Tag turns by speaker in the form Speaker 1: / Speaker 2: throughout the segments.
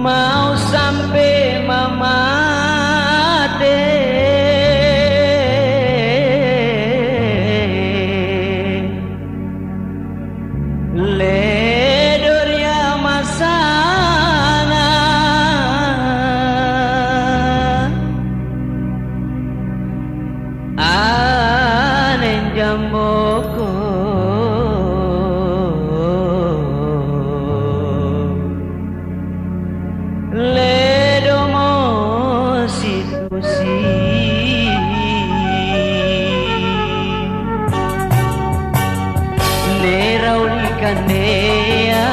Speaker 1: mau sampai mamate ledor ya masana anen jamboko ledomo situsi nerauli kanea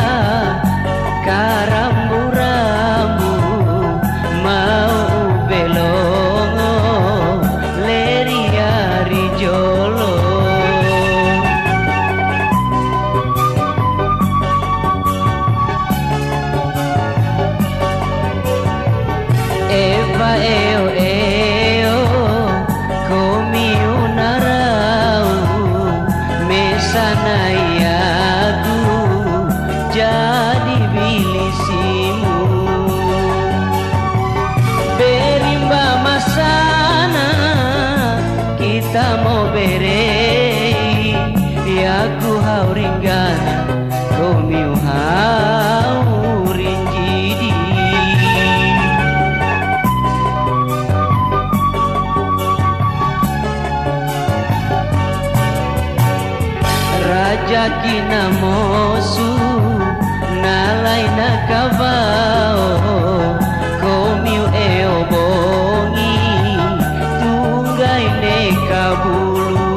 Speaker 1: karambu-rambu mau belongo leriari jolo Eva eo eo komi unarau mesana aku jadi bilisimu berimba masana kita mau berei aku hauringgana komi haurin jidi Raja kina mosu nalai nakavao komiu eo bongi tunggai nekabulu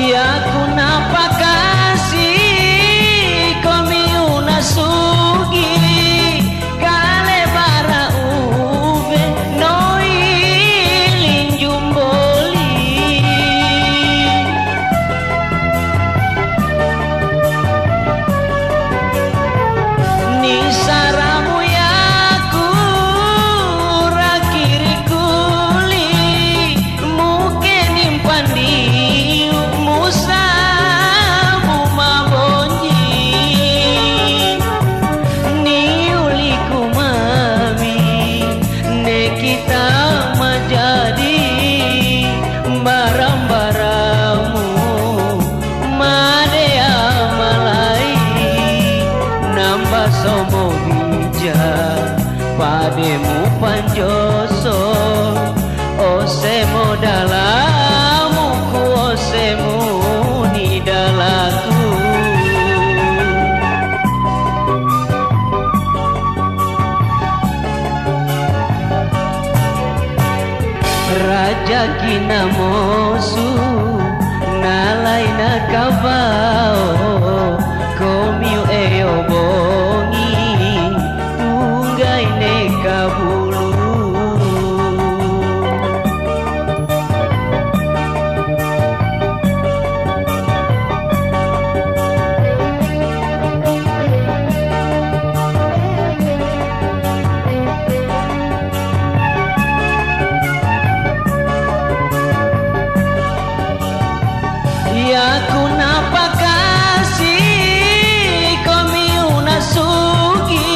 Speaker 1: ya kunapa kasih komi unasugi kale bara ube noi linjumboli ni saramu yaku rakiri kuli muke nimpandi barang-barangmu madea malai nambah somo bija pademu panjoso osemo dalamu ku osemu ni dalaku Raja kina mosu nalai nakavao komiu eo bongi tunggai nekabulu ya kunapa kasih komi unasugi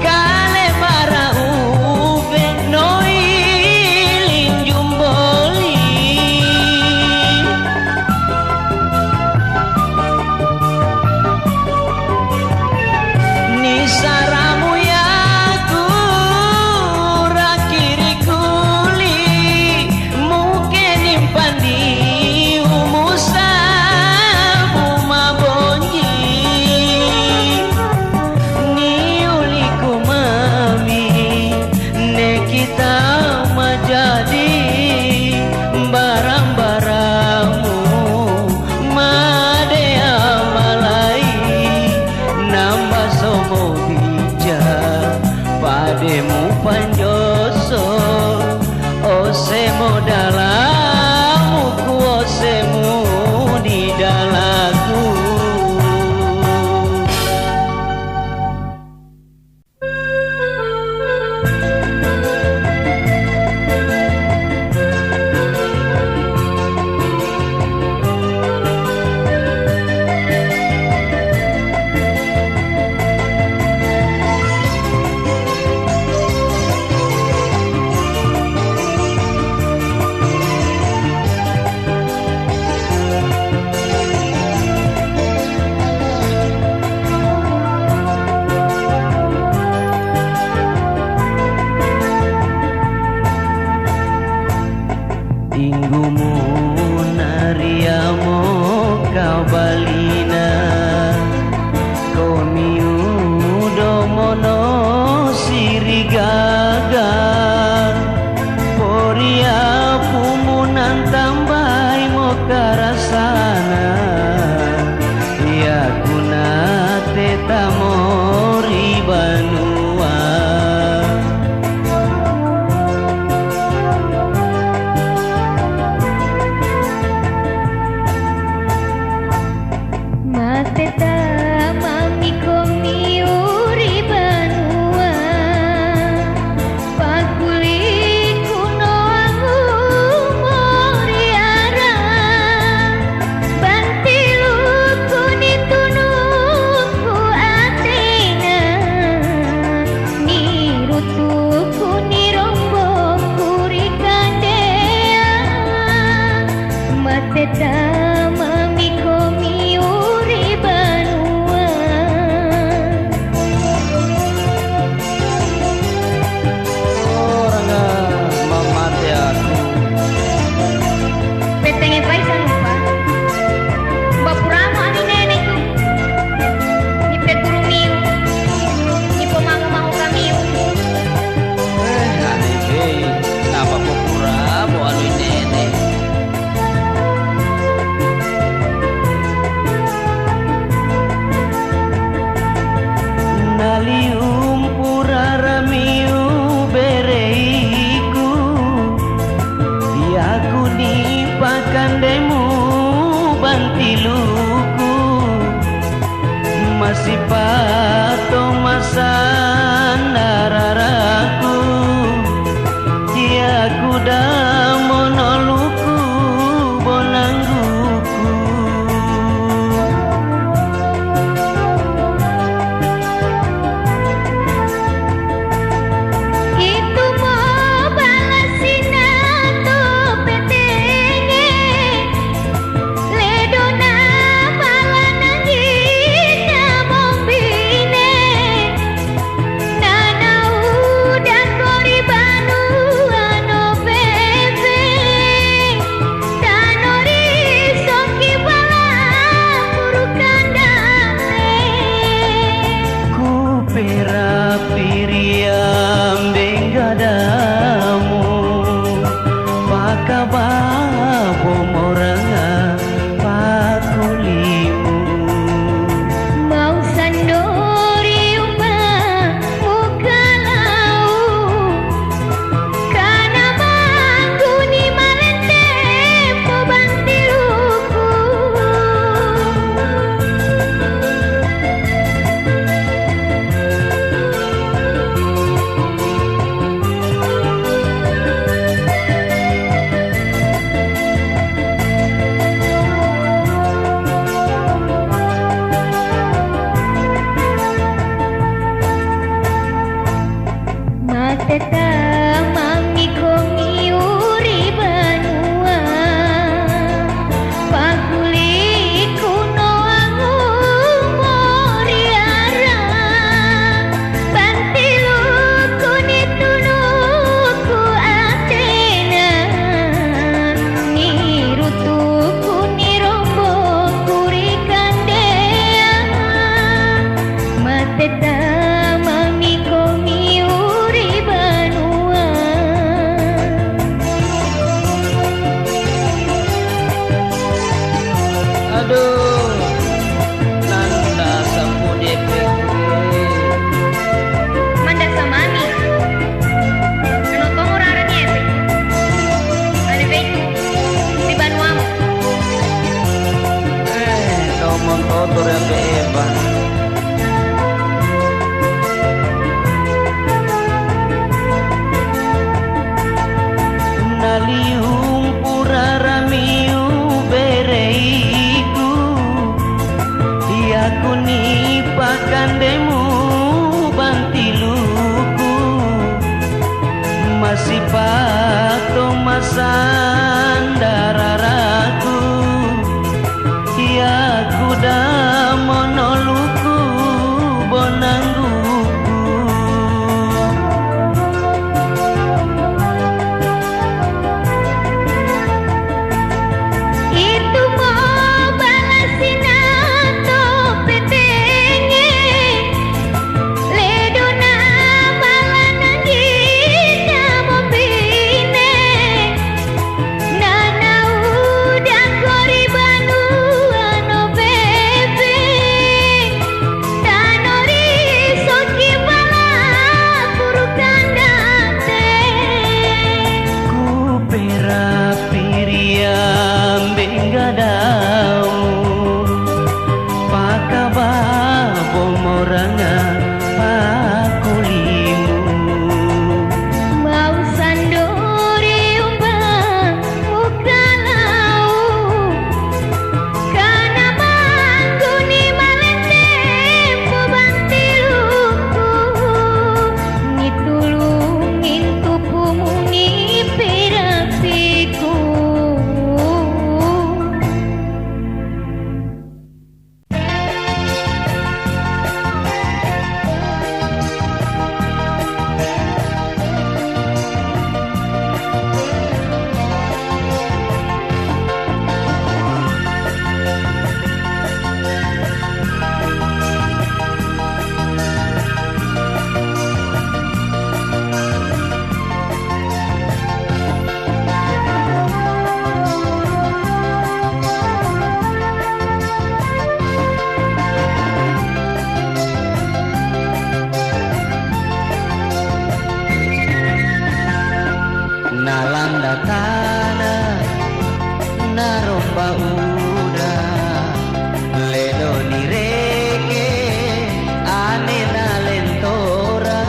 Speaker 1: kale bara ube noi linjumboli ni saramu yaku rakiri kuli muke nimpandi umusa karasana ya kuna teta mori banua
Speaker 2: mateta mami komi uri banua pakuli kuno angu moriara bantilu kuni tunuku atena nirutu kuni rombo kuri kandea mateta mami komi uri banua
Speaker 1: orang mamate aku
Speaker 2: petenge paisan lupa bapuramo ani nenek tu ni peturumiu ni pemangu-mangu kamiu
Speaker 1: ane hei napa pura mo anu nene nalium puraramiu bereiku yaku ni pakandemu bantiluku masih pato masa nararaku yaku damonoluku bonangguku
Speaker 2: itu mau balasin atau petenge ledona balanangina mombine nana udah kori banu ano bebe tanori soki bala purukan dame
Speaker 1: ku pera piriam bengadamu pakababo moranga pakulimu
Speaker 2: mau sandori umah mukalau kana mangkuni malente pobantiluku mateta mami komi uri banua pakuli kuno angu moriara bantilu kuni tunuku atena nirutu kuni rombo kuri kandea mateta mami komi uri banua
Speaker 1: aduh nanda sampune peke
Speaker 2: manda samami ano pangurara niya ano ba di banuamo
Speaker 1: nomon kotor yang beba nalium puraramiu bereiku uda ledo ni reke ane na lentora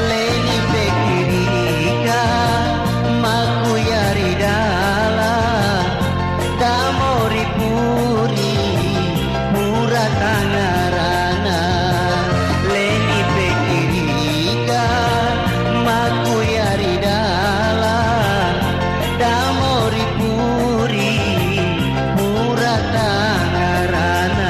Speaker 1: leni pekirika maku yari dala damori puri mura tangarana leni pekirika maku yari dala damori puri mura tangarana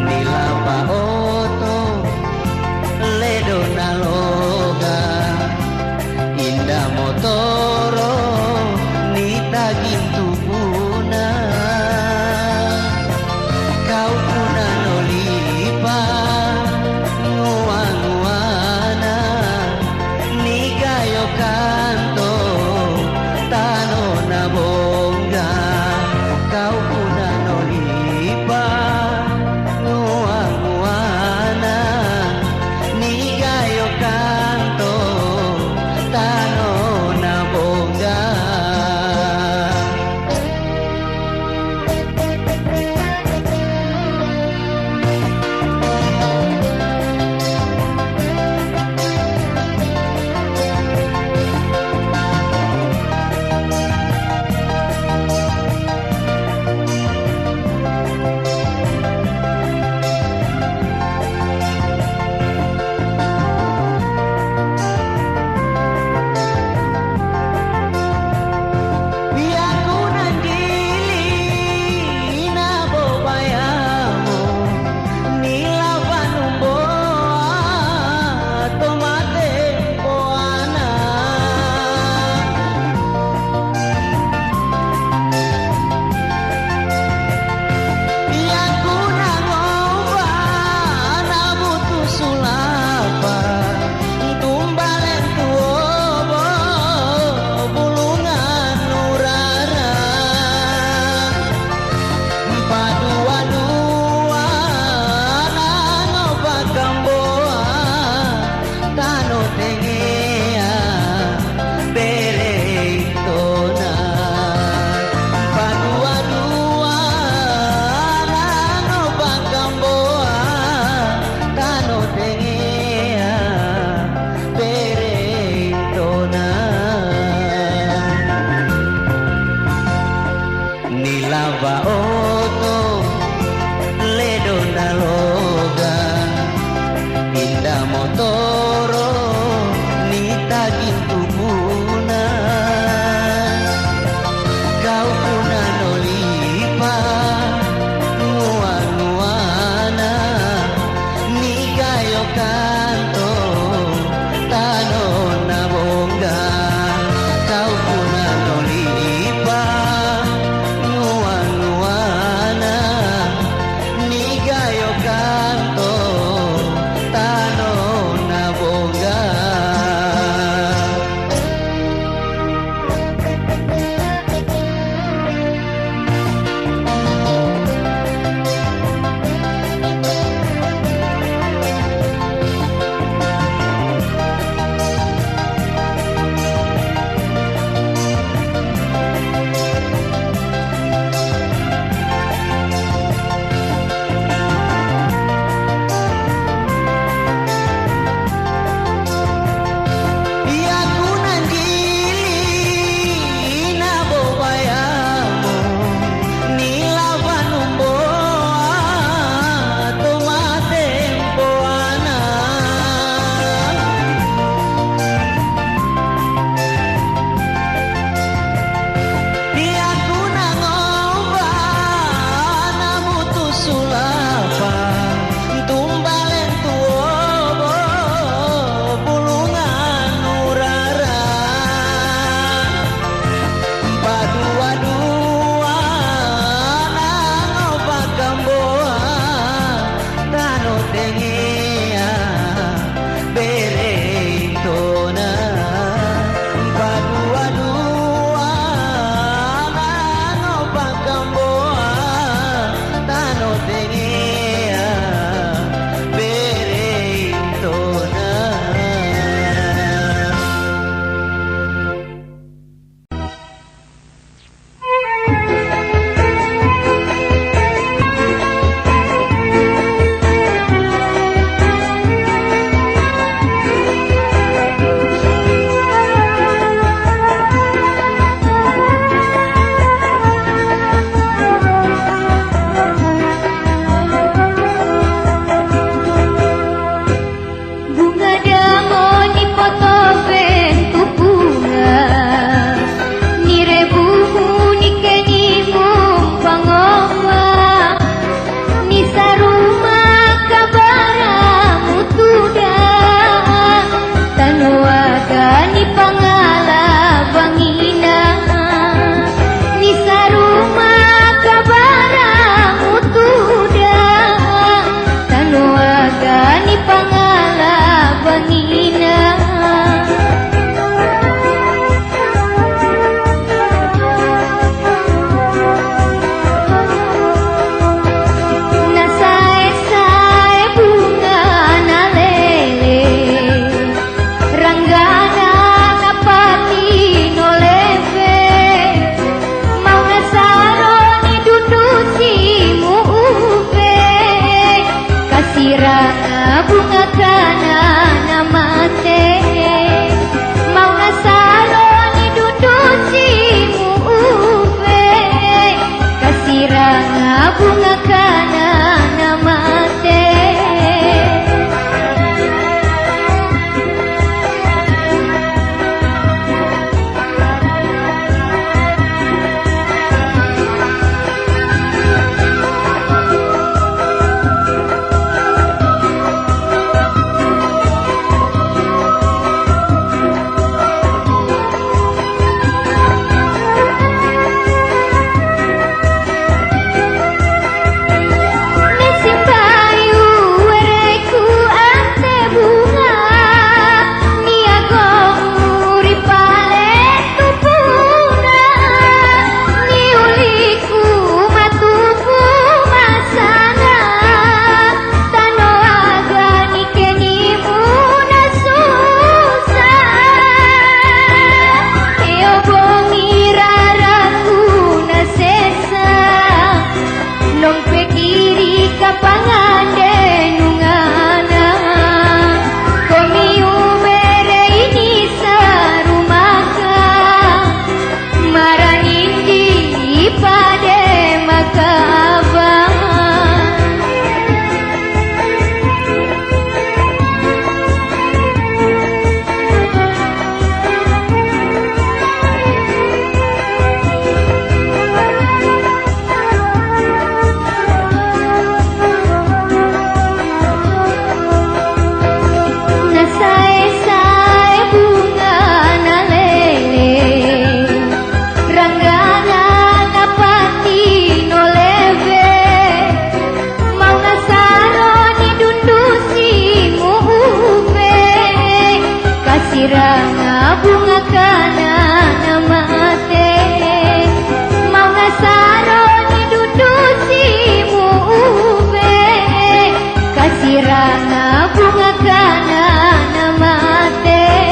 Speaker 1: nilaba oto ledo naloga indah motoro nita gintu puna kau puna nolipa nguang-nguana ni gayo kanto tano na bongga kau puna nolipa nguang-nguana ni gayo kanto tano na bongga biarku nandili na bobayamo nila vanumboa tomate poana biarku nangomba nabutu sulapa tumbalen tuobo bulungan nurara padua-dua nano bagamboa tano tengea bereitona padua-dua nano bagamboa tano tengea bereitona nilava oto ledo naloga indah motoro nita gintu puna kau puna nolipa nguang-nguana ni gayo kanto tano na bongga kau puna nolipa nguang-nguana
Speaker 2: kana nama teh mau nasaroni dudusimu uve kasiranga bunga kana nama teh Kasiranga bunga kana nama teh mau nasaroni dudusimu uve kasiranga bunga kana nama teh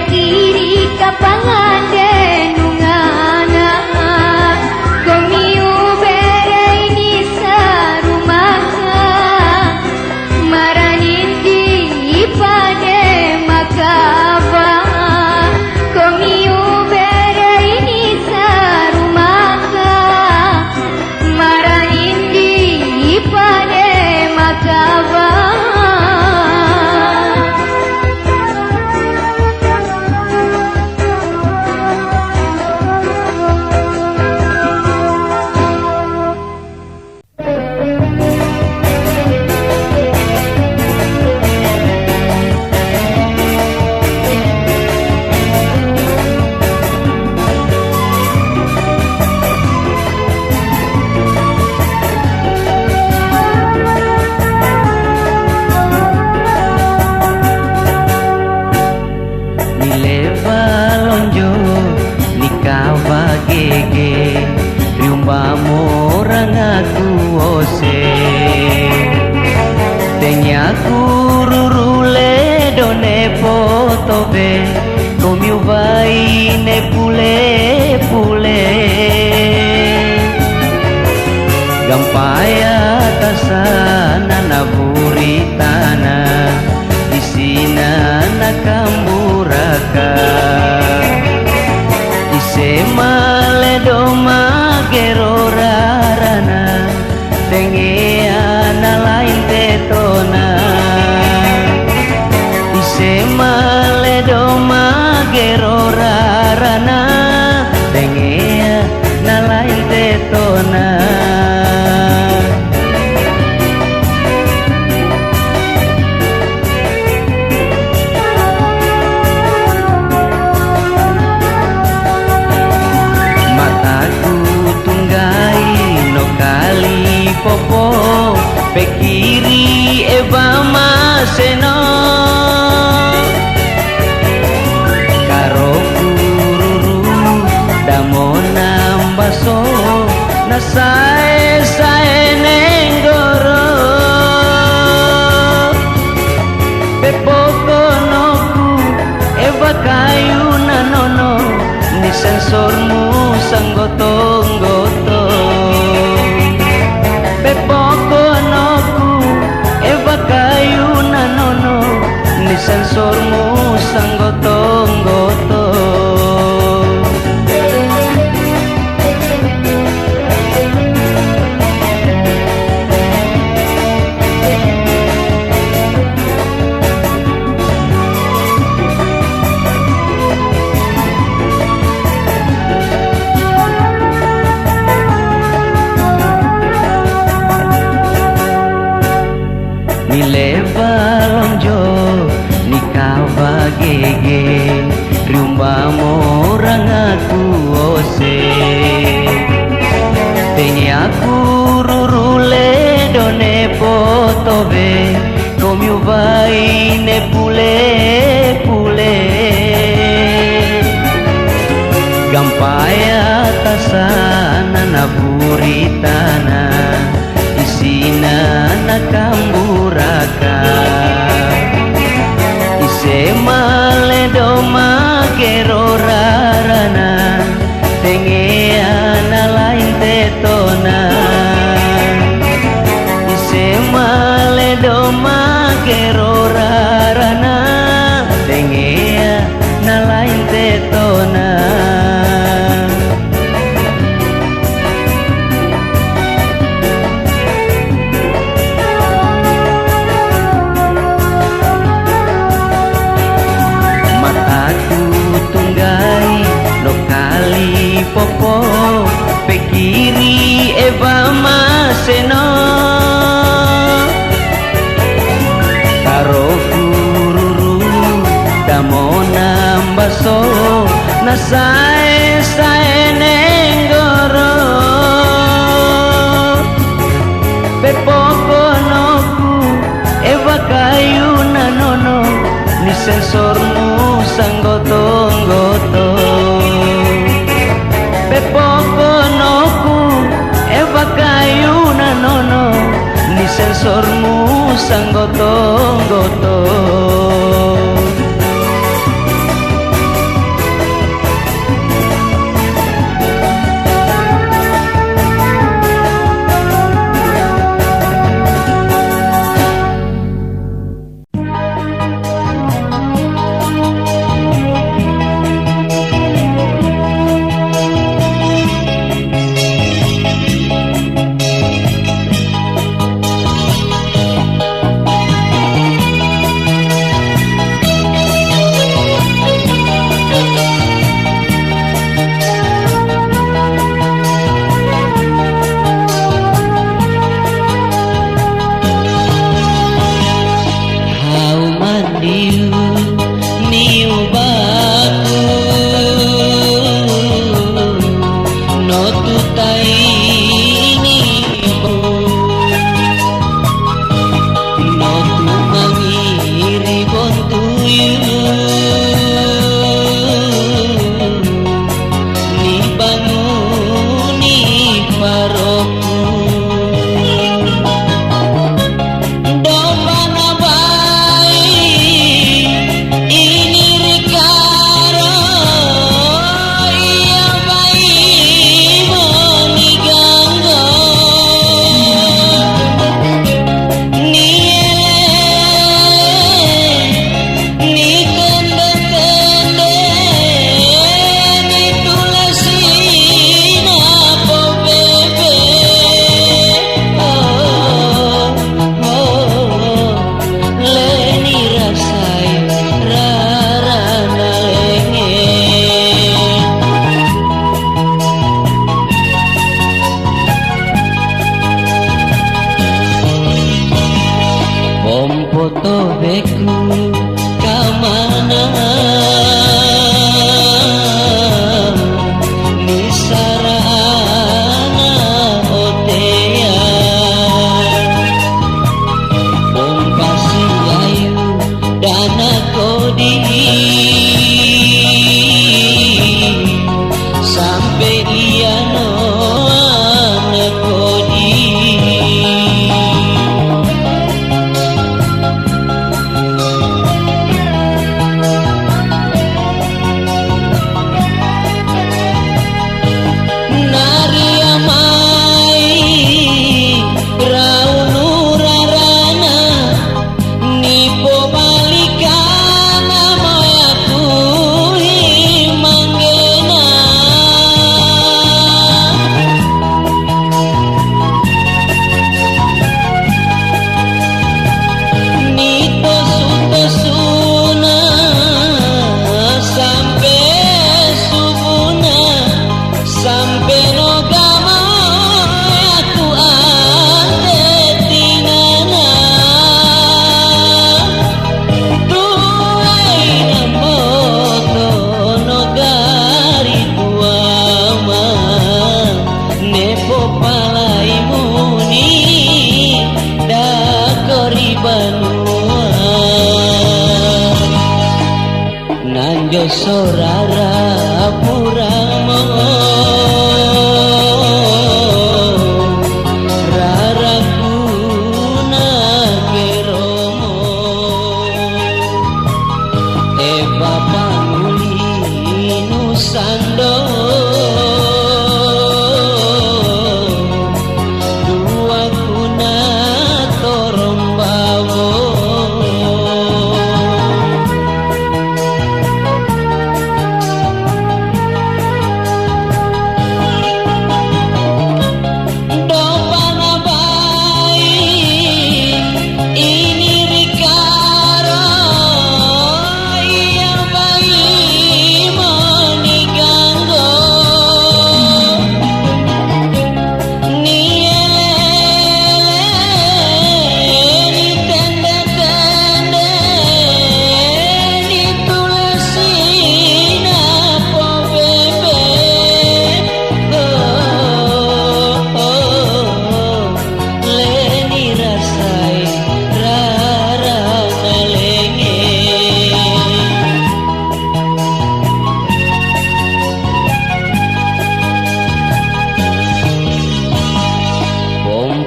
Speaker 2: kiri kapangan denungana komiu berei di sarumaka maranindi ipade makaba komiu berei di sarumaka maranindi ipade makaba
Speaker 1: Gampaya tasana na buritana isina na kamburaka isema ledo magerorarana tengeana lain tetona isema ledo Mile balonjo nikava gege riumba morang aku ose tenye aku rurule done potobe komiu vai ne pule pule gampaya tasana na buritana isina na kamburaka ise male do makero rarana tengea na lain tetona ise male do makero rarana tengea na lain tetona popo pekiri eva maseno karo gururu damona mbaso nasae sae nenggoro pepopo noku eva kayu nanono ni sensormu sanggoto-nggoto pepokonoku eva kayu nanono ni sensormu sanggoto-nggoto Sorara Puramo Rarakuna Keromo Eva Panguli Nusando Dua kuna Torombawo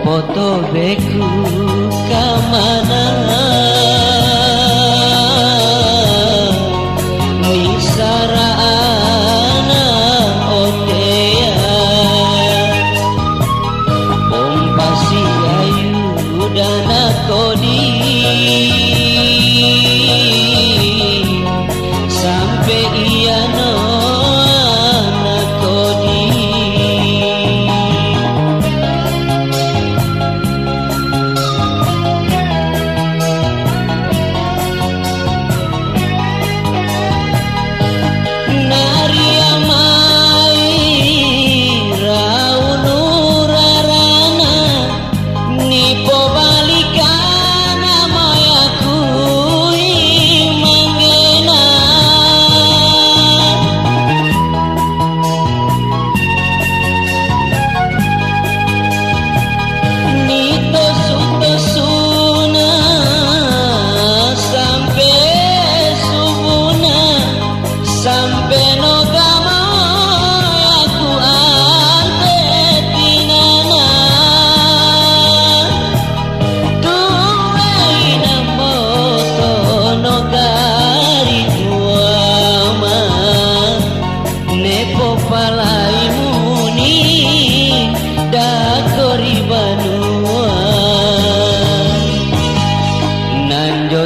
Speaker 1: foto beku kamana nisarana otea pompasi ayu dana kodi sampai iya no anak kodi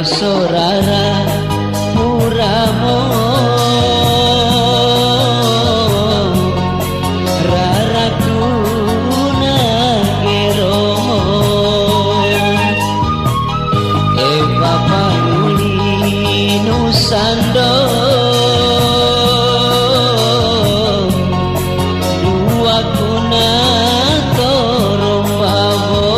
Speaker 1: Sorara Puramo Rarakuna Keromo Eva Panguli Nusando Dua kuna Torombawo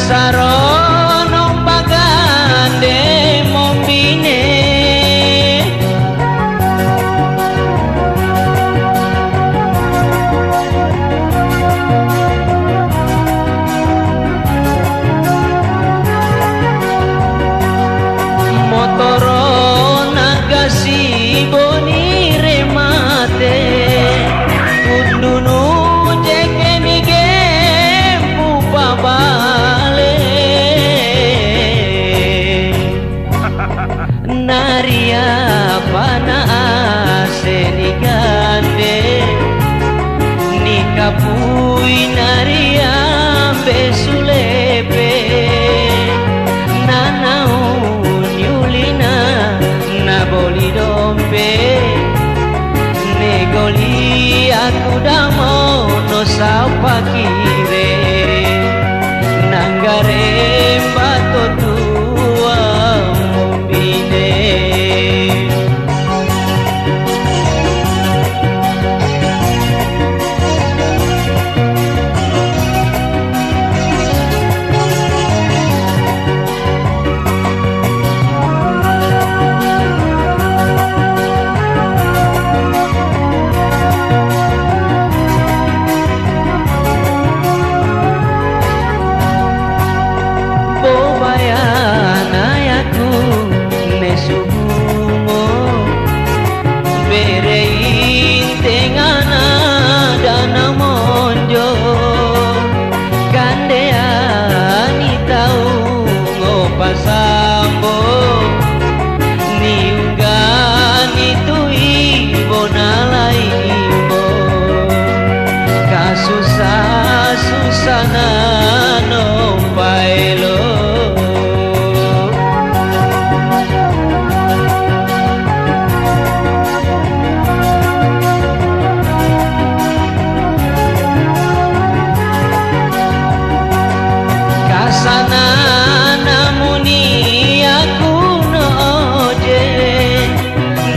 Speaker 1: sarono pagande mombine motoro nagasi boni remate kundunu jekeni gempu pabale naria pana aseni gande nikapui naria besulepe nanau nyulina naboli dompe negoli aku damo no sapakire nanggare bato tua mombine bobayanayaku nesubumo berein tengana dana monjo kandeani tau ngopasambo niunggani tui bonalaimo kasusah-susana no paelo kasana namuni aku no oje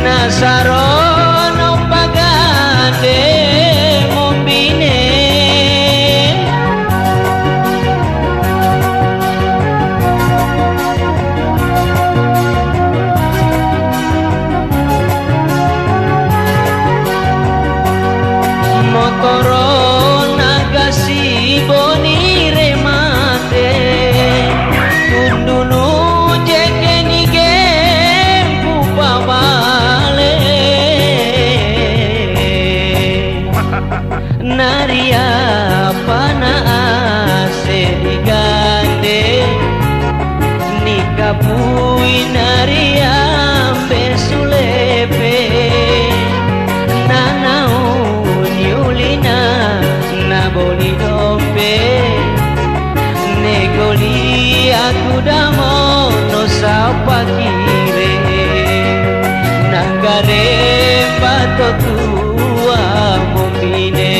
Speaker 1: nasarono pagande mombine motoro nagasi boni remate kundunu jekeni gempu pabale naria pana asedigande nikapui naria besulepe nanau nyulina naboli dompe negoli aku damo no sapakire nanggare bato tua mombine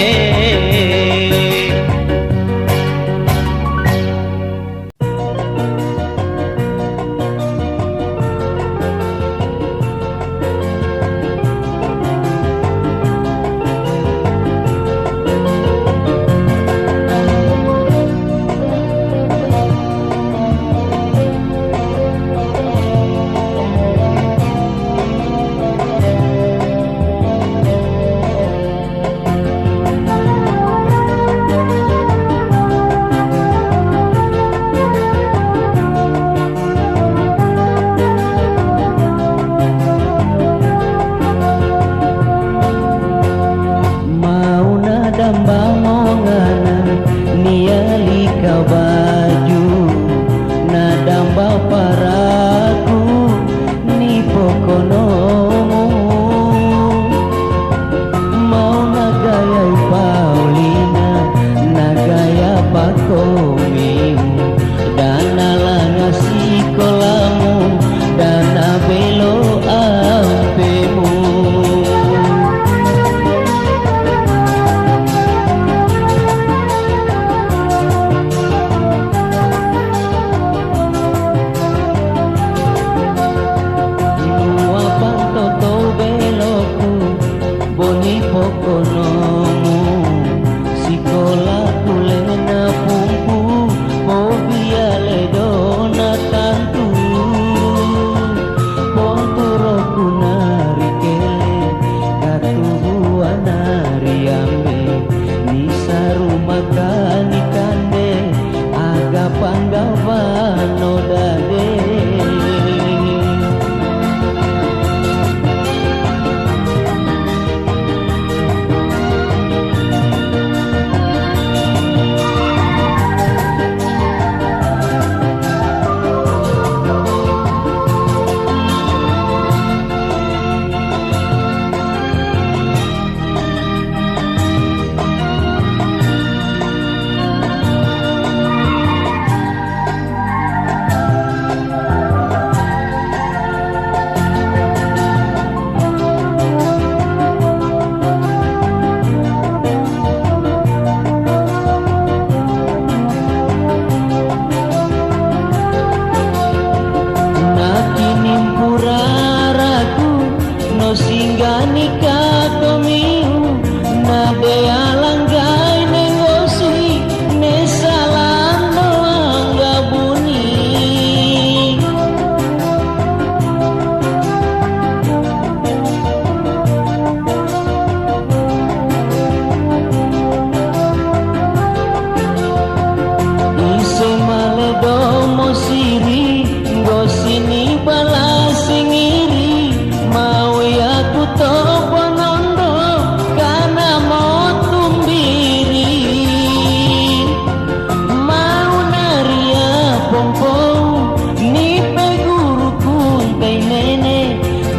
Speaker 3: pompong ni peguru kuntai nene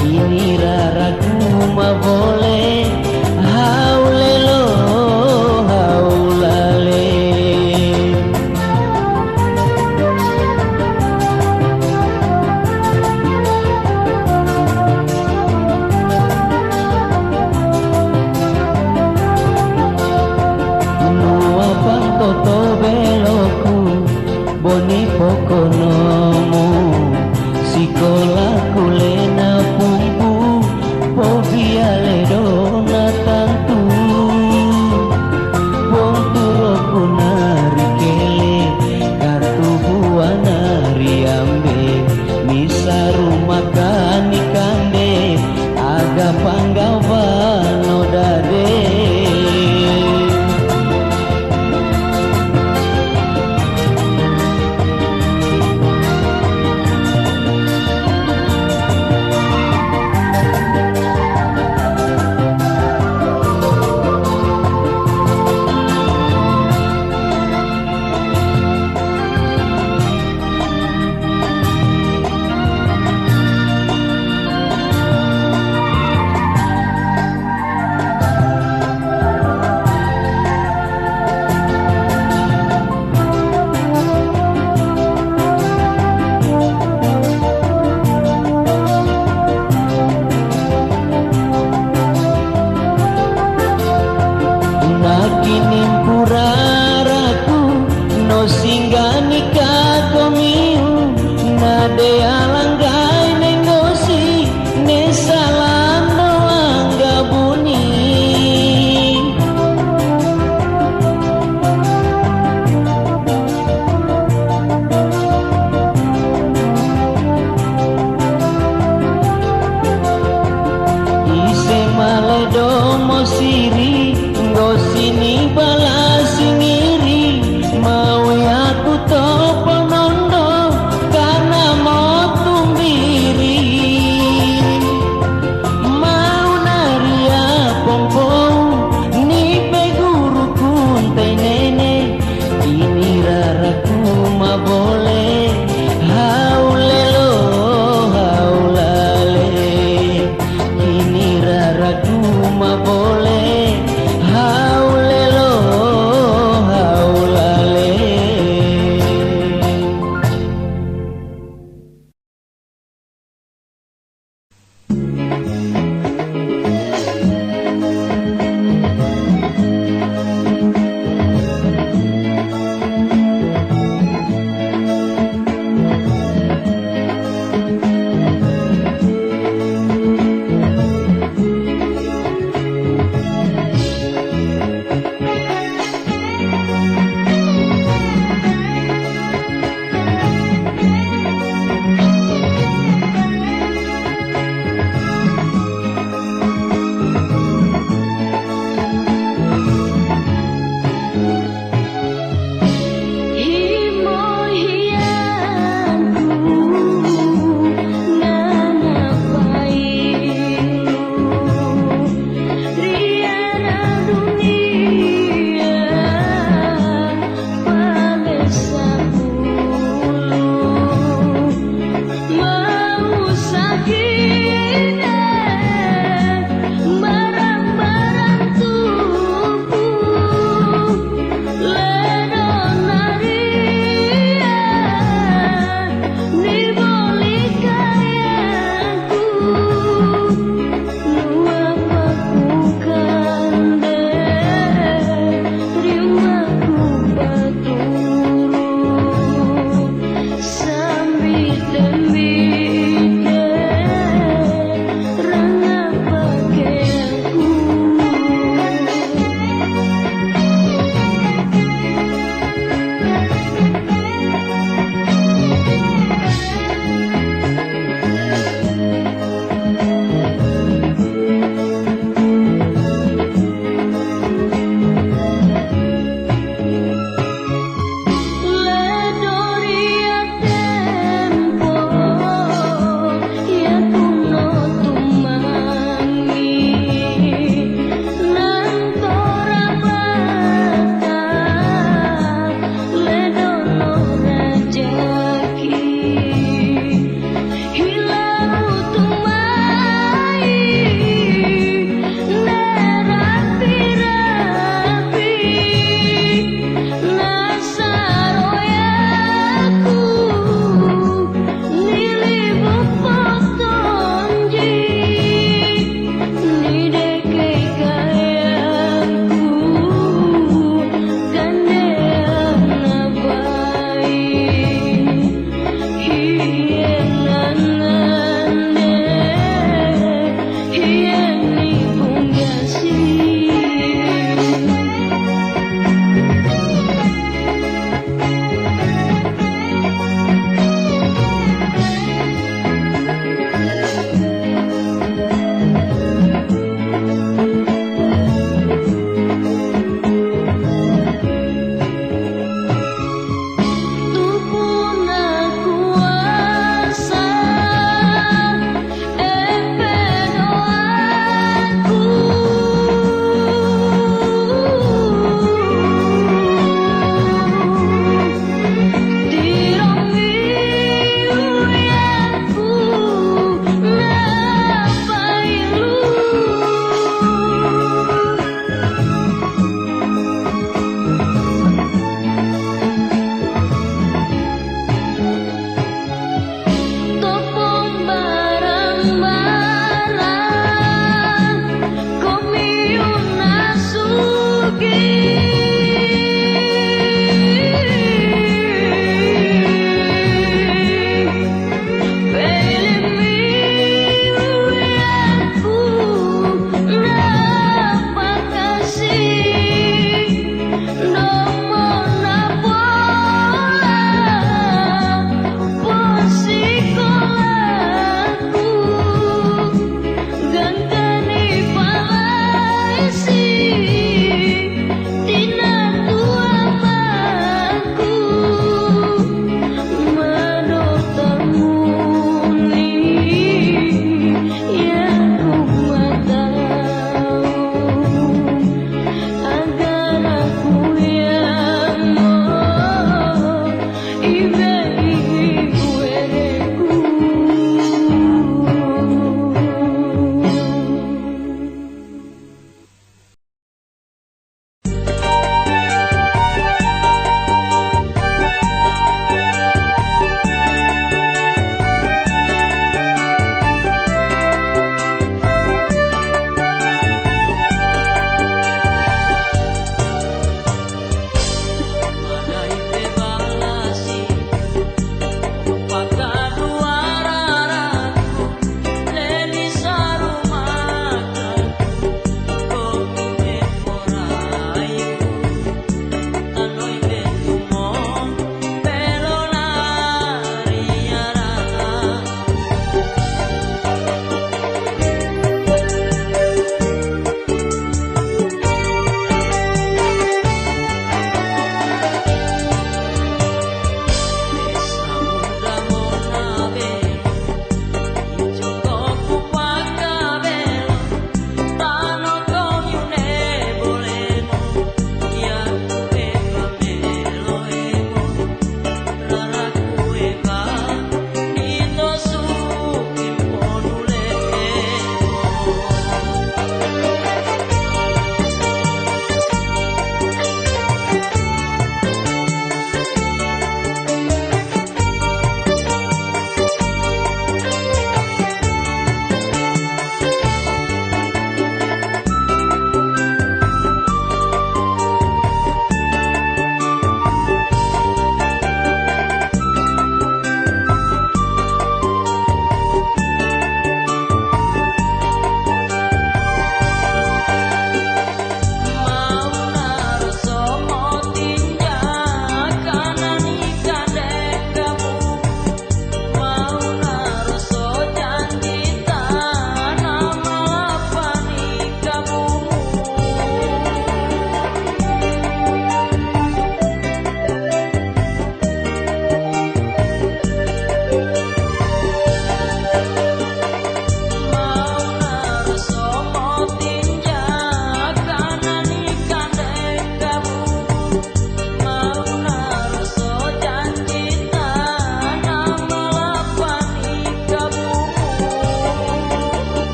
Speaker 3: kini raraku ma boleh haulelo haulale. Toto beloku boni pokonomu sikola kulena pumpu povia ledona tantu wong turoku nari kele kartu buana riambe misaru makan ikande aga panggavano dade.
Speaker 2: Sambil demi